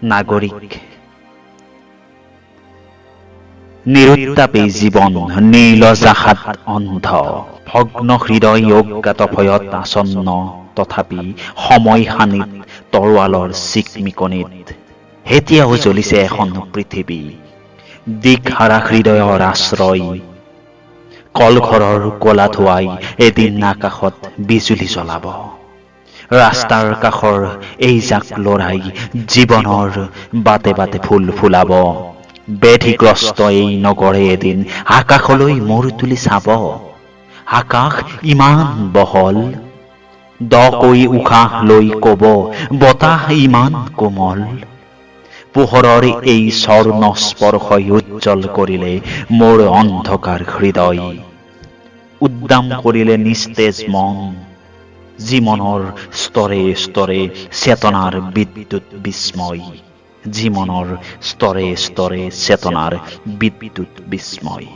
নাগৰিক। নিৰুত্তাপী জীৱন, নীলজাহাত অন্ধ, ভগ্ন হৃদয় অজ্ঞাত ভয়ত আসন্ন, তথাপি সময় হানিত তৰোৱালৰ চিকমিকনিত এতিয়াও জ্বলিছে এখন পৃথিৱী, দিশহাৰা হৃদয়ৰ আশ্ৰয়। কলঘৰৰ কলা ধোৱাই এদিন আকাশত বিজুলী জ্বলাব, ৰাস্তাৰ কাষৰ এই জাক লৰাই জীৱনৰ বাটে বাটে ফুল ফুলাব। ব্যাধিগ্ৰস্ত এই নগৰে এদিন আকাশলৈ মূৰ তুলি চাব, আকাশ ইমান বহল, দকৈ উশাহ লৈ কব বতাহ ইমান কোমল। পোহৰৰ এই স্বৰ্ণ স্পৰ্শই উজ্জ্বল কৰিলে মোৰ অন্ধকাৰ হৃদয়, উদ্দাম কৰিলে নিস্তেজ মন, জীৱনৰ স্তৰে স্তৰে চেতনাৰ বিদ্যুৎ বিস্ময়, জীৱনৰ স্তৰে স্তৰে চেতনাৰ বিদ্যুৎ বিস্ময়।